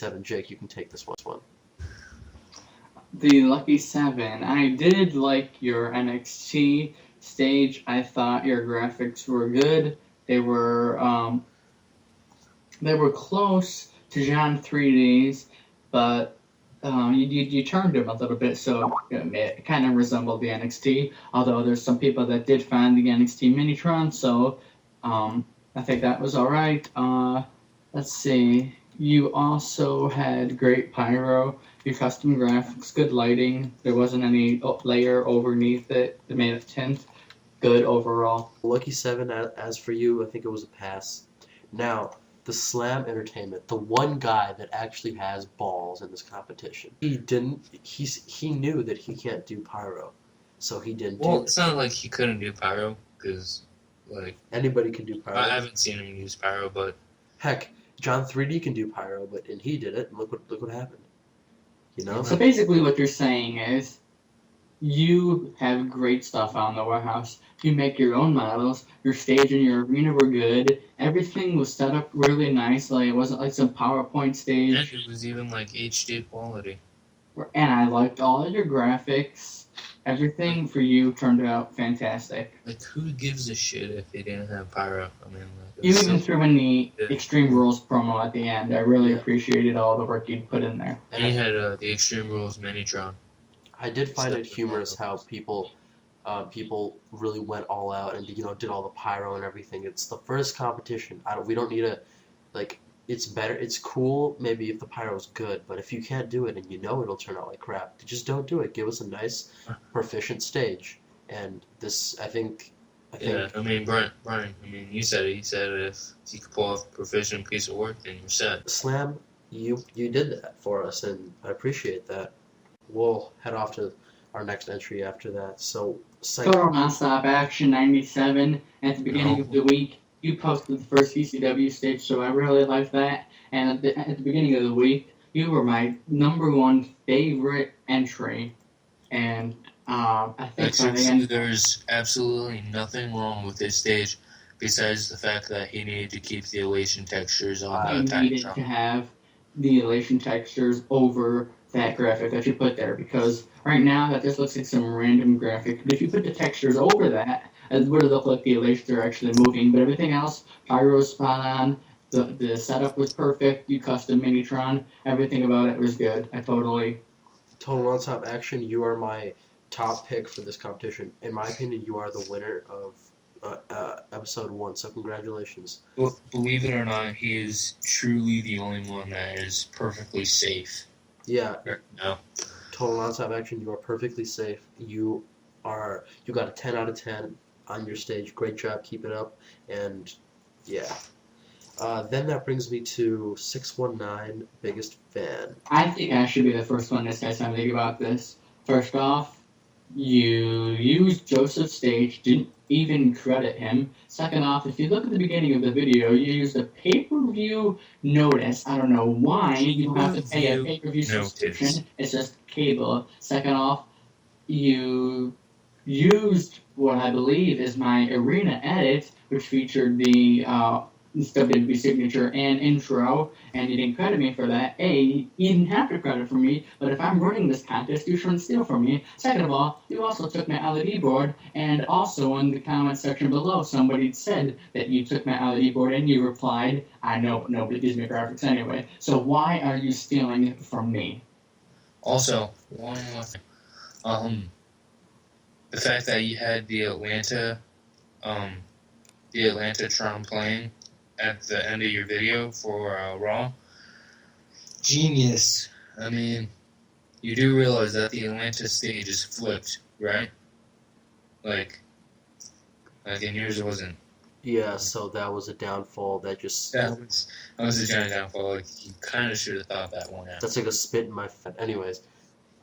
7. Jake, you can take this one. The Lucky 7. I did like your NXT stage. I thought your graphics were good. They were close to John 3D's, but you turned him a little bit, so it kind of resembled the NXT. Although there's some people that did find the NXT Minitron, so I think that was all right. Let's see. You also had great pyro, your custom graphics, good lighting. There wasn't any layer underneath it that made it tint. Good overall. Lucky 7, as for you, I think it was a pass. Now, the Slam Entertainment, the one guy that actually has balls in this competition, he knew that he can't do pyro, so he didn't do it. Well, it's not like he couldn't do pyro, because, like... Anybody can do pyro. I haven't seen him use pyro, but... Heck, John 3D can do pyro, and he did it, and look what happened. You know? So basically what you're saying is, you have great stuff on the warehouse. You make your own models. Your stage and your arena were good. Everything was set up really nicely. It wasn't like some PowerPoint stage. And it was even like HD quality. And I liked all of your graphics. Everything for you turned out fantastic. Like, who gives a shit if they didn't have pyro? I mean, like, You even threw in the Extreme Rules promo at the end. I really appreciated all the work you'd put in there. And you had the Extreme Rules Minitron. I did find it humorous how people really went all out and did all the pyro and everything. It's the first competition. We don't need it's better. It's cool maybe if the pyro's good, but if you can't do it and it'll turn out like crap, just don't do it. Give us a nice, proficient stage. And this, I think. Yeah, I mean, Brian. I mean, you said it. You said if you could pull off a proficient piece of work, then you're set. Slam, you did that for us, and I appreciate that. We'll head off to our next entry after that. So, Total Nonstop Action 97. At the beginning of the week, you posted the first ECW stage, so I really liked that. And at the beginning of the week, you were my #1 favorite entry. And I think by the end, there's absolutely nothing wrong with this stage, besides the fact that he needed to keep the elation textures on. He needed to have the elation textures over that graphic that you put there, because right now that just looks like some random graphic. But if you put the textures over that, it would look like the elations are actually moving. But everything else, pyro was spot on. The setup was perfect. You custom Minitron. Everything about it was good. Total Nonstop Action, you are my top pick for this competition. In my opinion, you are the winner of episode 1. So congratulations. Well, believe it or not, he is truly the only one that is perfectly safe. Yeah. No. Total Nonstop Action, you are perfectly safe. You got a 10 out of 10 on your stage. Great job, keep it up. And yeah. Then that brings me to 619, biggest fan. I think I should be the first one to say something about this. First off, you used Joseph's stage, didn't even credit him. Second off, if you look at the beginning of the video, you used a pay-per-view notice. I don't know why you don't have to pay a pay-per-view subscription. It's just cable. Second off, you used what I believe is my arena edit, which featured the WWE signature and intro, and you didn't credit me for that. You didn't have to credit for me, but if I'm running this contest, you shouldn't steal from me. Second of all, you also took my LED board, and also in the comment section below, somebody said that you took my LED board, and you replied, I know, nobody gives me graphics anyway, so why are you stealing from me? Also, one more thing. The fact that you had the Atlanta-tron playing at the end of your video for Raw. Genius. I mean, you do realize that the Atlanta stage is flipped, right? Like in yours it wasn't. Yeah, so that was a downfall. That was a giant downfall. Like, you kind of should have thought that one out. That's like a spit in my face. Anyways.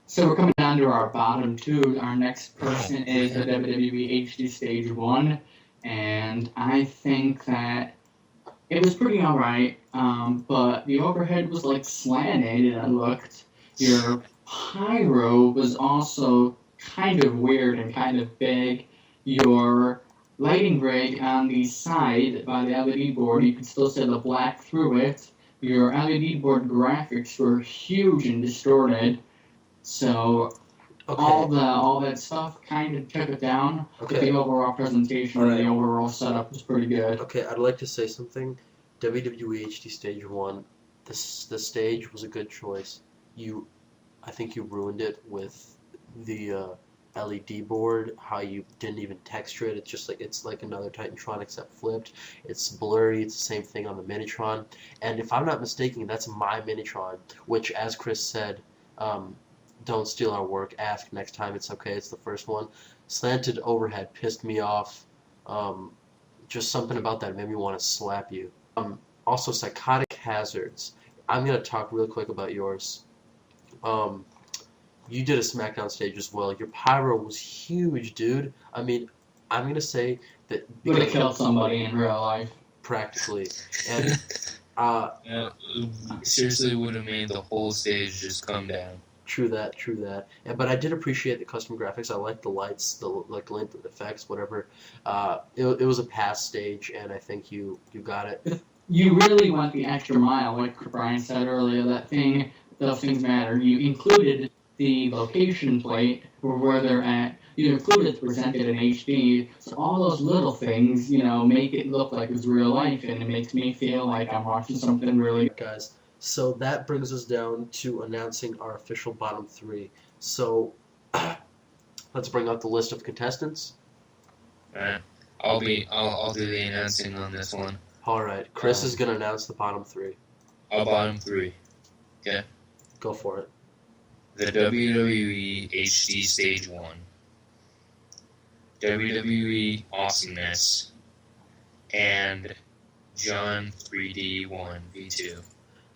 So we're coming down to our bottom 2. Our next person is the WWE HD Stage 1, and I think that it was pretty alright, but the overhead was like slanted, and it looked. Your pyro was also kind of weird and kind of big. Your lighting rig on the side by the LED board, you could still see the black through it. your LED board graphics were huge and distorted, so Okay. all that stuff kind of took it down. But the overall presentation and the overall setup was pretty good. Okay, I'd like to say something. WWE HD Stage 1, the stage was a good choice. I think you ruined it with the LED board, how you didn't even texture it. It's like another Titantron except flipped. It's blurry. It's the same thing on the Minitron. And if I'm not mistaken, that's my Minitron, which, as Chris said, don't steal our work. Ask next time. It's okay. It's the first one. Slanted overhead pissed me off. Just something about that made me want to slap you. Also, psychotic hazards. I'm gonna talk real quick about yours. You did a SmackDown stage as well. Your pyro was huge, dude. I mean, I'm gonna say that Would have killed somebody in real life. Practically, and seriously would have made the whole stage just come down. True that. But I did appreciate the custom graphics. I liked the lights, the glint effects, whatever. It was a pass stage, and I think you got it. You really went the extra mile, like Brian said earlier. Those things matter. You included the location plate for where they're at. You included the presented in HD. So all those little things, make it look like it's real life, and it makes me feel like I'm watching something really. Guys, so that brings us down to announcing our official bottom 3. So let's bring up the list of contestants. I'll do the announcing on this one. All right, Chris is gonna announce the bottom 3. Our bottom 3. Okay. Go for it. The WWE HD Stage 1. WWE Awesomeness. And John 3D1 V2.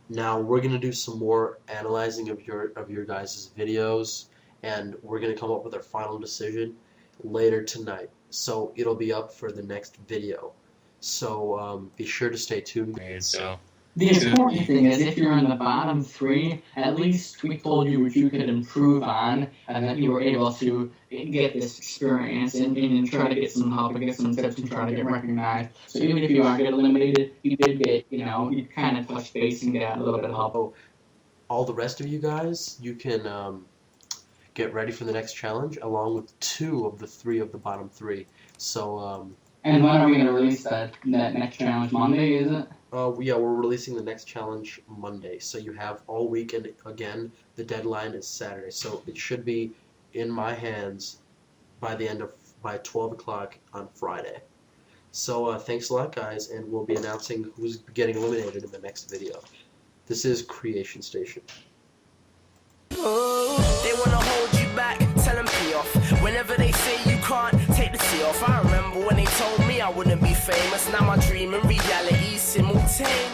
Now we're gonna do some more analyzing of your guys' videos, and we're gonna come up with our final decision later tonight. So it'll be up for the next video. So be sure to stay tuned. So the important thing is, if you're in the bottom 3, at least we told you what you could improve on, and that you were able to get this experience and try to get some help and get some tips and try to get recognized. So even if you are get eliminated, you did get, you kind of touch base and get a little bit of help. All the rest of you guys, you can get ready for the next challenge, along with 2 of the 3 of the bottom 3. So. And when are we going to release that next challenge? Monday, is it? Yeah, we're releasing the next challenge Monday. So you have all week, and again, the deadline is Saturday. So it should be in my hands by 12 o'clock on Friday. So thanks a lot, guys, and we'll be announcing who's getting eliminated in the next video. This is Creation Station. They wanna hold you back, tell them pee off. Whenever they say you can't take the T off. I remember when they told me I wouldn't be famous. Now my dream and reality simultaneous.